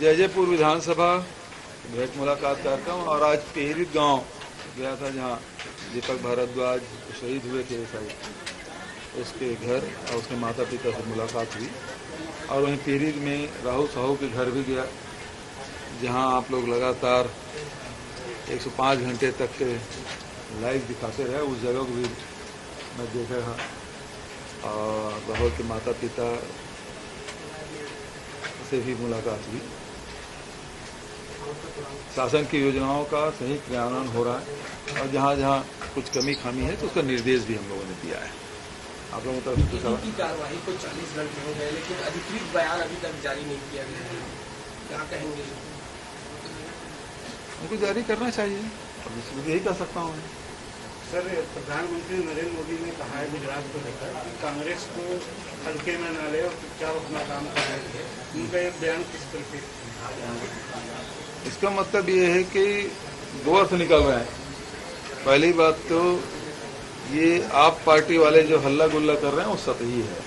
जयजयपुर विधानसभा भेंट मुलाकात कार्यक्रम और आज पेहरी गांव गया था जहां दीपक भारद्वाज शहीद हुए थे साहब, उसके घर और उसके माता पिता से मुलाकात हुई। और वहीं पेहरी में राहुल साहू के घर भी गया जहां आप लोग लगातार 105 घंटे तक के लाइव दिखाते रहे। उस जगह को भी मैं देखा था और राहुल के माता पिता से भी मुलाकात हुई। शासन की योजनाओं का सही क्रियान्वयन हो रहा है और जहाँ जहाँ कुछ कमी खामी है तो उसका निर्देश भी हम लोगों ने दिया है। आप लोगों तरफ की कार्रवाई को 40 घंटे हो गए लेकिन अधिकृत बयान अभी तक जारी नहीं किया गया है, क्या कहेंगे? उनको जारी करना चाहिए, अब इसमें यही कह सकता हूँ। सर, प्रधानमंत्री नरेंद्र मोदी ने कहा है गुजरात को लेकर कांग्रेस को हल्के में न ले और चुपचाप अपना काम कर रहे थे, उनका ये बयान किस तरह से? इसका मतलब ये है कि दो अर्थ निकल रहे हैं। पहली बात तो ये आप पार्टी वाले जो हल्ला गुल्ला कर रहे हैं वो सतही है।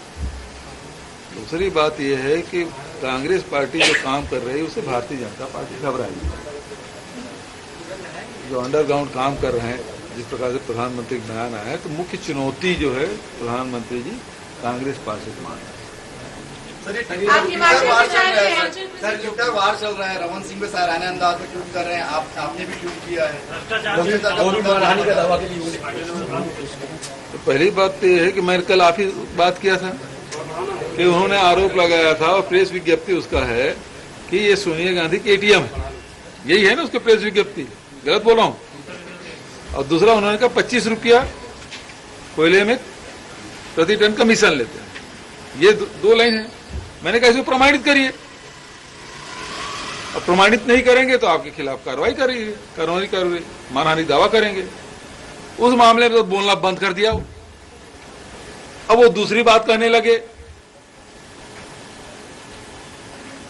दूसरी बात ये है कि कांग्रेस पार्टी जो काम कर रही है उससे भारतीय जनता पार्टी घबराई है। जो अंडरग्राउंड काम कर रहे हैं, जिस प्रकार से प्रधानमंत्री का बयान आया है, तो मुख्य चुनौती जो है प्रधानमंत्री जी कांग्रेस पार्टी को मान रहे हैं। सर, ट्विटर वार चल रहा है, रमन सिंह पे सराहनीय अंदाज में ट्वीट कर रहे हैं, आपने भी ट्वीट किया है। तो पहली बात तो ये है कि मैंने कल आप ही बात किया था कि उन्होंने आरोप लगाया था और प्रेस विज्ञप्ति उसका है कि ये सोनिया गांधी की एटीएम है। यही है ना उसके प्रेस विज्ञप्ति, गलत बोल रहा हूँ? और दूसरा उन्होंने कहा 25 रुपया कोयले में प्रति टन कमीशन लेते हैं। ये दो लाइन है। मैंने कहा इसको प्रमाणित करिए। अब प्रमाणित नहीं करेंगे तो आपके खिलाफ कार्रवाई करेंगे, कानूनी कार्रवाई, मानहानि दावा करेंगे। उस मामले में तो बोलना बंद कर दिया। अब वो दूसरी बात कहने लगे।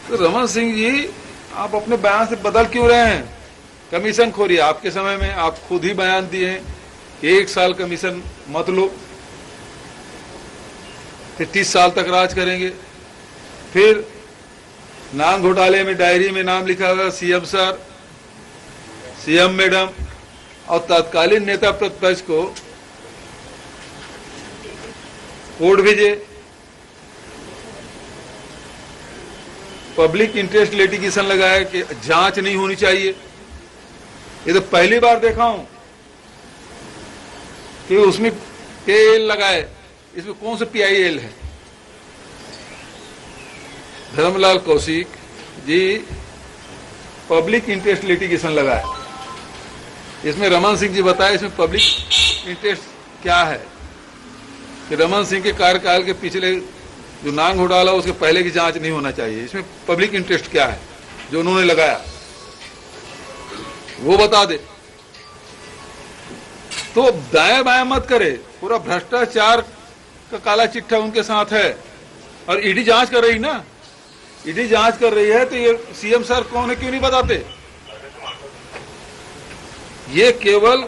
तो रमन सिंह जी, आप अपने बयान से बदल क्यों रहे हैं? कमीशन खोरी आपके समय में आप खुद ही बयान दिए हैं कि 1 साल कमीशन मत लो, फिर 30 साल तक राज करेंगे। फिर नाम घोटाले में डायरी में नाम लिखा हुआ सीएम सर, सीएम मैडम और तत्कालीन नेता प्रतिपक्ष को कोर्ट भेजे। पब्लिक इंटरेस्ट लिटिगेशन लगाया कि जांच नहीं होनी चाहिए। ये तो पहली बार देखा हूं कि उसमें PIL लगाए। इसमें कौन सा PIL है? Dharmlal Kaushik ji public interest litigation लगाए। इसमें रमन सिंह जी बताए इसमें पब्लिक इंटरेस्ट क्या है कि रमन सिंह के कार्यकाल के पिछले जो नांग घोटाला उसके पहले की जांच नहीं होना चाहिए। इसमें पब्लिक इंटरेस्ट क्या है जो उन्होंने लगाया, वो बता दे। तो दाएं बाएं मत करे। पूरा भ्रष्टाचार का काला चिट्ठा उनके साथ है और ईडी जांच कर रही ना, ईडी जांच कर रही है। तो ये सीएम सर कौन है क्यों नहीं बताते? ये केवल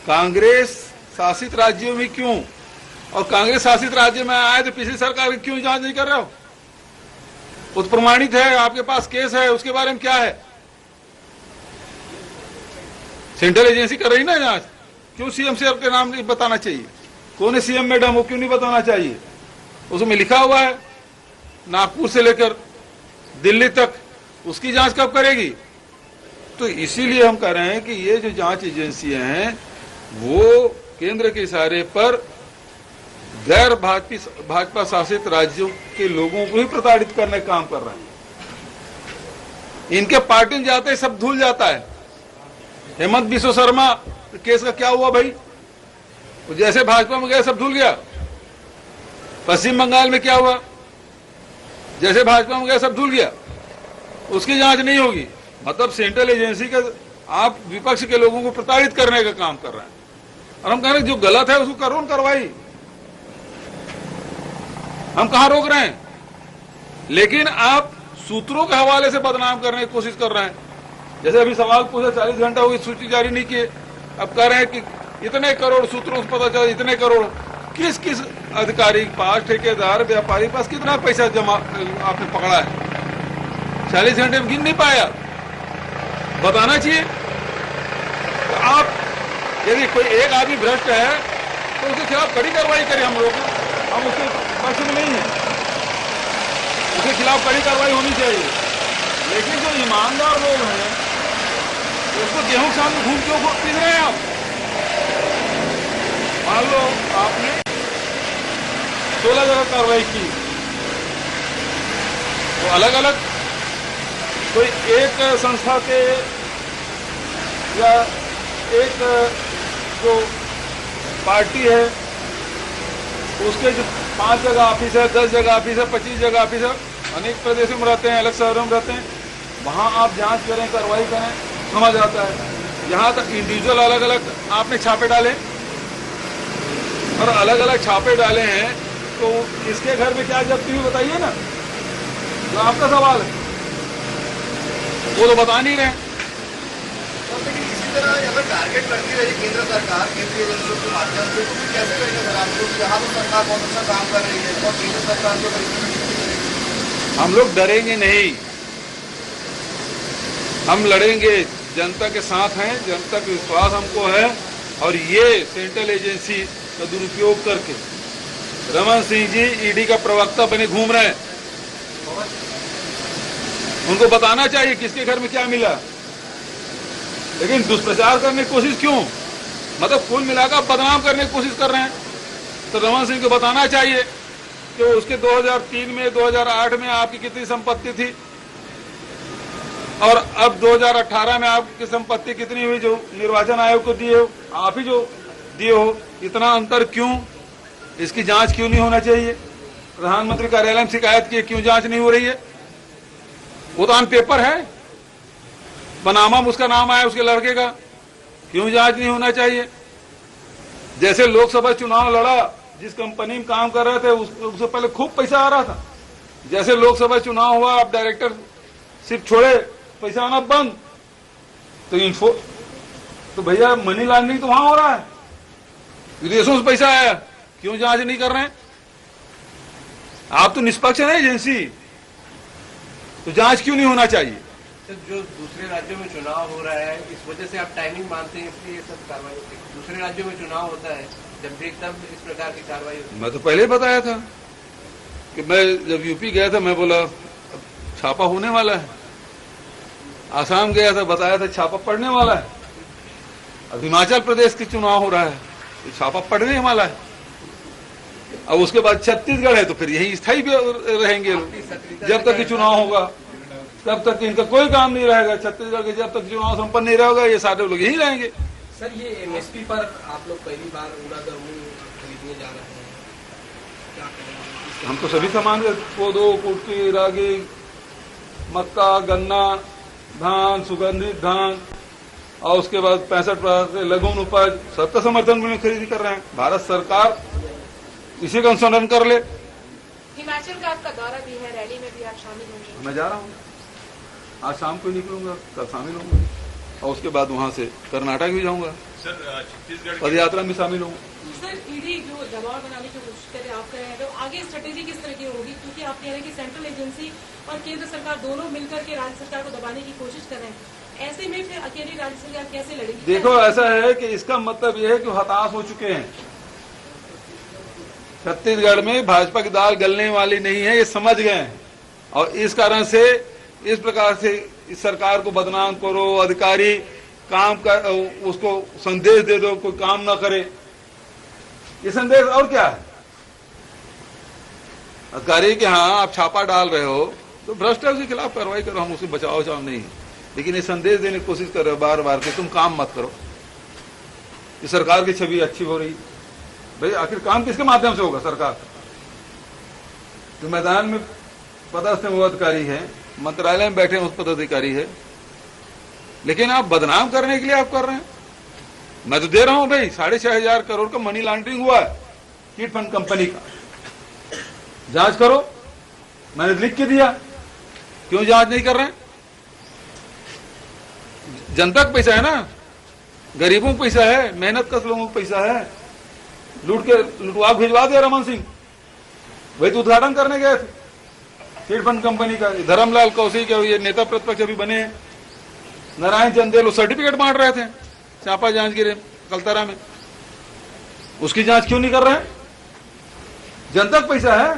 कांग्रेस शासित राज्यों में क्यों, और कांग्रेस शासित राज्य में आए तो पिछली सरकार की क्यों जांच नहीं कर रहे हो? वो तो प्रमाणित है, आपके पास केस है, उसके बारे में क्या है? सेंट्रल एजेंसी कर रही ना जांच, क्यों सीएम सर के नाम नहीं बताना चाहिए? कौन है सीएम मैडम, वो क्यों नहीं बताना चाहिए? उसमें लिखा हुआ है नागपुर से लेकर दिल्ली तक, उसकी जांच कब करेगी? तो इसीलिए हम कह रहे हैं कि ये जो जांच एजेंसियां हैं वो केंद्र के इशारे पर गैर भाजपा शासित राज्यों के लोगों को ही प्रताड़ित करने का काम कर रहे हैं। इनके पार्टी में जाते ही सब धुल जाता है। हेमंत बिश्व शर्मा केस का क्या हुआ भाई? जैसे भाजपा में गए सब धुल गया। पश्चिम बंगाल में क्या हुआ? जैसे भाजपा में गए सब धुल गया। उसकी जांच नहीं होगी। मतलब सेंट्रल एजेंसी का आप विपक्ष के लोगों को प्रताड़ित करने का काम कर रहे हैं। और हम कह रहे हैं जो गलत है उसको कानून कार्रवाई, हम कहां रोक रहे हैं, लेकिन आप सूत्रों के हवाले से बदनाम करने की कोशिश कर रहे हैं। जैसे अभी सवाल पूछे 40 घंटा हुई, सूची जारी नहीं किए, अब कह रहे हैं कि इतने करोड़, सूत्रों से पता चला इतने करोड़। किस किस अधिकारी के पास, ठेकेदार, व्यापारी के पास कितना पैसा जमा आपने पकड़ा है? 40 घंटे में गिन नहीं पाया, बताना चाहिए। तो आप यदि कोई एक आदमी भ्रष्ट है तो उसके खिलाफ कड़ी कार्रवाई करें। हम लोग, हम उसके पक्ष में नहीं है, उसके खिलाफ कड़ी कार्रवाई होनी चाहिए। लेकिन जो ईमानदार लोग हैं उसको गेहूं के सामने घूम क्यों पीस रहे हैं आप? मान लो आपने 16 जगह कार्रवाई की, तो अलग अलग कोई एक संस्था के या एक जो पार्टी है उसके जो 5 जगह ऑफिस है, 10 जगह ऑफिस है, 25 जगह ऑफिस है, अनेक प्रदेशों में रहते हैं, अलग शहरों में रहते हैं, वहां आप जांच करें, कार्रवाई करें, समझ आता है। यहाँ तक इंडिविजुअल अलग अलग आपने छापे डाले और अलग अलग छापे डाले हैं, तो इसके घर में क्या जब्ती हुई बताइए ना, जो आपका सवाल है वो तो बता नहीं रहे। लेकिन इसी तरह अगर टारगेट करती रही केंद्र सरकार केंद्रीय एजेंसियों के माध्यम से, तो कैसे करेंगे सर आप लोग? यहाँ तो सरकार बहुत अच्छा काम कर रही है और केंद्र सरकार तो हम लोग डरेंगे नहीं, हम लड़ेंगे, जनता के साथ हैं, जनता का विश्वास हमको है। और ये सेंट्रल एजेंसी का दुरुपयोग करके रमन सिंह जी ईडी का प्रवक्ता बने घूम रहे हैं। उनको बताना चाहिए किसके घर में क्या मिला, लेकिन दुष्प्रचार करने की कोशिश क्यों? मतलब कुल मिलाकर बदनाम करने की कोशिश कर रहे हैं। तो रमन सिंह को बताना चाहिए कि उसके 2003 में, 2008 में आपकी कितनी संपत्ति थी और अब 2018 में आपकी संपत्ति कितनी हुई जो निर्वाचन आयोग को दिए हो, आप ही जो दिए हो। इतना अंतर क्यों? इसकी जांच क्यों नहीं होना चाहिए? प्रधानमंत्री कार्यालय में शिकायत की, क्यों जांच नहीं हो रही है? वो तो ऑन पेपर है, पनामा में उसका नाम आया उसके लड़के का, क्यों जांच नहीं होना चाहिए? जैसे लोकसभा चुनाव लड़ा, जिस कंपनी में काम कर रहे थे उससे पहले खूब पैसा आ रहा था, जैसे लोकसभा चुनाव हुआ आप डायरेक्टर सिर्फ छोड़े, पैसा आना बंद। तो भैया मनी लॉन्ड्रिंग तो वहां हो रहा है, विदेशों से पैसा आया, क्यों जांच नहीं कर रहे हैं? आप तो निष्पक्ष है एजेंसी, तो जांच क्यों नहीं होना चाहिए? सर, जो दूसरे राज्यों में चुनाव हो रहा है इस वजह से आप टाइमिंग मानते हैं, इसलिए ये सब कार्रवाई होती है? दूसरे राज्यों में चुनाव होता है जब भी, तब इस प्रकार की कार्रवाई होती है? मैं तो पहले बताया था कि मैं जब यूपी गया था, मैं बोला छापा होने वाला है। आसाम गया था, बताया था छापा पड़ने वाला है। अब हिमाचल प्रदेश के चुनाव हो रहा है, तो छापा पड़ने वाला है। अब उसके बाद छत्तीसगढ़ है, तो फिर यही स्थायी रहेंगे जब तक कि चुनाव होगा, तब तक इनका कोई काम नहीं रहेगा। छत्तीसगढ़ के जब तक चुनाव संपन्न नहीं रहेगा, ये सारे लोग यही रहेंगे। सर, ये एमएसपी पर आप लोग पहली बार उड़ादर मूंग खरीदने जा रहे हैं, क्या करेंगे? हम तो सभी सामान, कोदो, कुटकी, रागी, मक्का, गन्ना, धान, सुगंधित धान, और उसके बाद 65% लघुन उपज, सबका समर्थन मूल्य खरीदी कर रहे हैं। भारत सरकार इसी का अनुसंधान कर ले। हिमाचल का आपका दौरा भी है, रैली में भी आप शामिल होंगे? मैं जा रहा हूँ, आज शाम को निकलूंगा, कल शामिल होंगे और उसके बाद वहां से कर्नाटक भी जाऊंगा, छत्तीसगढ़ पद यात्रा में शामिल होंगे। सर, ईडी जो दबाव बनाने की कोशिश करे आप कर रहे हैं, तो आगे स्ट्रेटेजी किस तरह की होगी? क्योंकि आप कह रहे हैं कि सेंट्रल एजेंसी और केंद्र सरकार दोनों मिलकर के राज्य सरकार को दबाने की कोशिश कर रहे हैं, ऐसे में फिर अकेली राज्य सरकार कैसे लड़ेगी? देखो, ऐसा है कि इसका मतलब यह है कि हताश हो चुके हैं। छत्तीसगढ़ में भाजपा की दाल गलने वाली नहीं है, ये समझ गए हैं, और इस कारण से इस प्रकार से इस सरकार को बदनाम करो, अधिकारी काम कर उसको संदेश दे दो कोई काम ना करे, ये संदेश और क्या है? अधिकारी कि हाँ आप छापा डाल रहे हो तो भ्रष्ट है, उसके खिलाफ कार्रवाई करो, हम उसके बचाव नहीं, लेकिन ये संदेश देने की कोशिश कर रहे हो बार बार कि तुम काम मत करो, ये सरकार की छवि अच्छी हो रही। भाई आखिर काम किसके माध्यम से होगा? सरकार जो मैदान में पदस्थ वो अधिकारी है, मंत्रालय में बैठे उस पदाधिकारी है, लेकिन आप बदनाम करने के लिए आप कर रहे हैं। मैं तो दे रहा हूं भाई, 6,500 करोड़ का मनी लॉन्ड्रिंग हुआ है चिट फंड कंपनी का, जांच करो। मैंने लिख के दिया, क्यों जांच नहीं कर रहे हैं? जनता का पैसा है ना, गरीबों का पैसा है, मेहनत कश लोगों का पैसा है। लुटवा भिजवा दिया रमन सिंह, वही तो उद्घाटन करने गए थे चिट फंड कंपनी का। धर्मलाल कौशिक ये नेता प्रतिपक्ष अभी बने हैं, नारायण चंदेल वो सर्टिफिकेट बांट रहे थे चापा जांजगीर कलतरा में, उसकी जांच क्यों नहीं कर रहे हैं? जनता का पैसा है,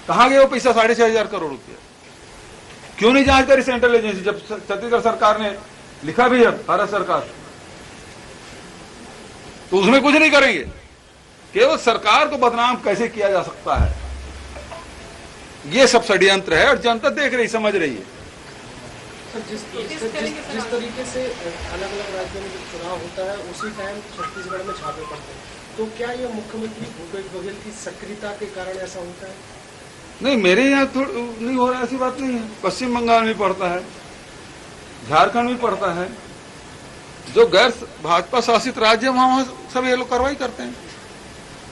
कहां गया वो पैसा 6,500 करोड़ रुपया? क्यों नहीं जांच करी सेंट्रल एजेंसी? जब छत्तीसगढ़ सरकार ने लिखा भी है, भारत सरकार, तो उसमें कुछ नहीं करेंगे। केवल सरकार को बदनाम कैसे किया जा सकता है, ये सब षड्यंत्र है और जनता देख रही, समझ रही है। सर, जिस तरीके से अलग अलग राज्यों में जब चुनाव होता है उसी टाइम छत्तीसगढ़ में छापे पड़ते हैं, तो क्या ये मुख्यमंत्री भूपेश बघेल की सक्रियता के कारण ऐसा होता है? नहीं, मेरे यहाँ नहीं हो रहा, ऐसी बात नहीं है। पश्चिम बंगाल में पड़ता है, झारखंड में पड़ता है, जो गैर भाजपा शासित राज्य वहां सब ये लोग कार्रवाई करते हैं।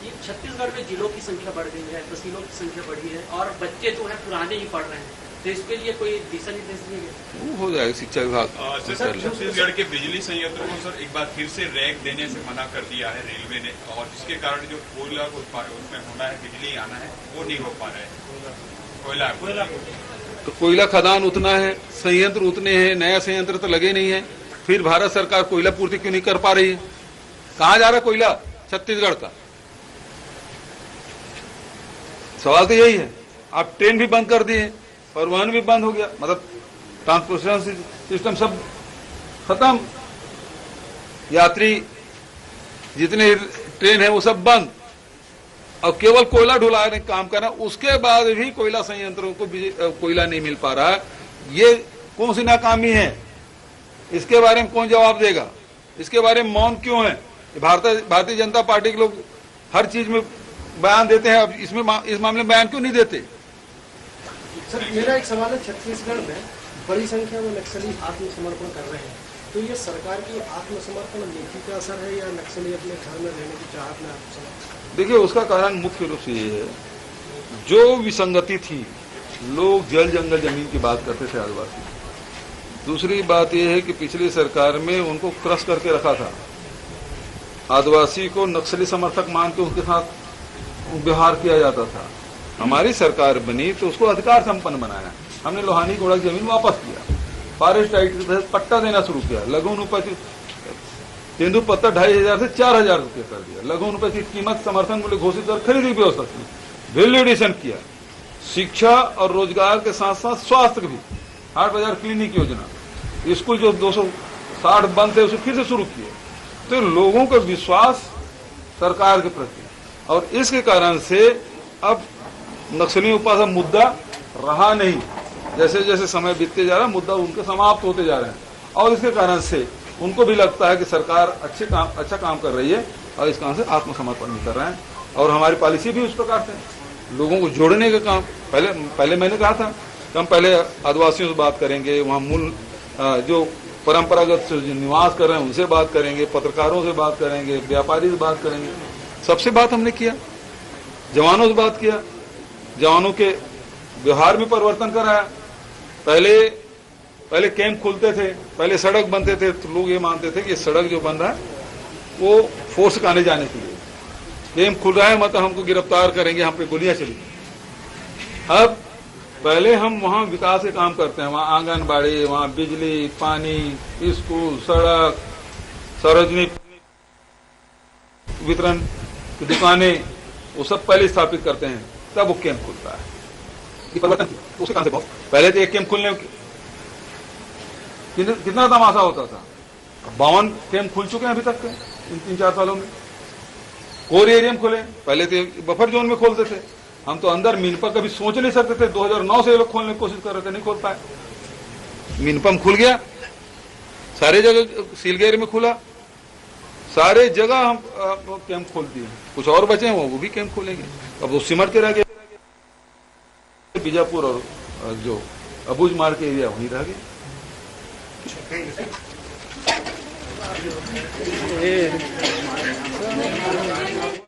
ये छत्तीसगढ़ में जिलों की संख्या बढ़ गई है, तहसीलों की संख्या बढ़ी है और बच्चे जो है पुराने ही पढ़ रहे हैं, तो इसके लिए कोई दिशा निर्देश दिए गए? वो हो जाएगा शिक्षा विभाग। सर, छत्तीसगढ़ के बिजली संयंत्रों को सर एक बार फिर से रैक देने से मना कर दिया है रेलवे ने, और जिसके कारण जो कोयला उसमें होना है, बिजली आना है, वो नहीं हो पा रहा है। कोयला तो कोयला खदान उतना है, संयंत्र उतने हैं, नया संयंत्र तो लगे नहीं है, फिर भारत सरकार कोयला पूर्ति क्यों नहीं कर पा रही है? कहां जा रहा कोयला छत्तीसगढ़ का? सवाल तो यही है। आप ट्रेन भी बंद कर दिए, परिवहन भी बंद हो गया, मतलब ट्रांसपोर्टेशन सिस्टम सब खत्म, यात्री जितने ट्रेन है वो सब बंद, और केवल कोयला ढुलाने का काम करना, उसके बाद भी कोयला संयंत्रों को कोयला नहीं मिल पा रहा है। ये कौन सी नाकामी है? इसके बारे में कौन जवाब देगा? इसके बारे में मौन क्यों है? भारतीय जनता पार्टी के लोग हर चीज में बयान देते हैं, अब इसमें इस मामले में बयान क्यों नहीं देते? सर, मेरा एक सवाल है, छत्तीसगढ़ में बड़ी संख्या में नक्सली आत्मसमर्पण कर रहे हैं, तो ये सरकार की आत्मसमर्पण नीति का असर है या नक्सली अपने घर में रहने की चाहत में आत्मसमर्पण? देखिए, उसका कारण मुख्य रूप से ये है, जो विसंगति थी, लोग जल जंगल जमीन की बात करते थे आदिवासी। दूसरी बात यह है कि पिछली सरकार में उनको क्रश करके रखा था, आदिवासी को नक्सली समर्थक मान के उनके साथ व्यवहार किया जाता था। हमारी सरकार बनी तो उसको अधिकार संपन्न बनाया, हमने लोहानी घोड़ा की जमीन वापस किया, फॉरेस्ट राइट के तहत पट्टा देना शुरू किया, लघु अनुपात तेंदुपत्ता 2,500 से 4,000 रुपये कर दिया, लघु अनुपात की कीमत समर्थन मूल्य घोषित कर खरीदी की व्यवस्था की, वैल्यू एडिशन किया, शिक्षा और रोजगार के साथ साथ स्वास्थ्य भी, 8,000 क्लिनिक योजना, स्कूल जो 260 बंद थे उसे फिर से शुरू किए। तो लोगों का विश्वास सरकार के प्रति, और इसके कारण से अब नक्सलियों के पास अब मुद्दा रहा नहीं। जैसे जैसे समय बीतते जा रहा है, मुद्दा उनके समाप्त होते जा रहे हैं, और इसके कारण से उनको भी लगता है कि सरकार अच्छा काम कर रही है, और इस कारण से आत्मसमर्पण नहीं कर रहे हैं। और हमारी पॉलिसी भी उस प्रकार से लोगों को जोड़ने का काम, पहले मैंने कहा था कि हम पहले आदिवासियों से बात करेंगे, वहाँ मूल जो परंपरागत निवास कर रहे हैं उनसे बात करेंगे, पत्रकारों से बात करेंगे, व्यापारी से बात करेंगे, सबसे बात हमने किया, जवानों से बात किया, जवानों के व्यवहार में परिवर्तन कराया। पहले कैंप खुलते थे, पहले सड़क बनते थे, तो लोग ये मानते थे कि ये सड़क जो बन रहा है वो फोर्स का आने जाने के लिए, कैंप खुल रहा है मतलब हमको गिरफ्तार करेंगे, हम पे गोलियां चली। अब पहले हम वहाँ विकास के काम करते हैं, वहाँ आंगनबाड़ी, वहाँ बिजली, पानी, स्कूल, सड़क, सार्वजनिक वितरण की दुकानें, वो सब पहले स्थापित करते हैं, तब वो कैंप खुलता है। ये परिवर्तन उसके कारण से बहुत, पहले तो एक कैंप खुलने कितना तमाशा होता था, 52 कैंप खुल चुके हैं अभी तक के इन 3-4 सालों में। कोर एरिया में खुले, पहले तो बफर जोन में खोलते थे, हम तो अंदर मीनपा कभी सोच नहीं सकते थे, 2009 से ये लोग खोलने की कोशिश कर रहे थे, नहीं खोल पाए। मीनपम खुल गया, सारे जगह सीलगेर में खुला, सारे जगह हम कैंप खोल दिए, कुछ और बचे हैं वो भी कैंप खोलेंगे। अब वो सिमट के रह गए बीजापुर और जो अबूझ मार के एरिया वहीं रह गए। Thank you.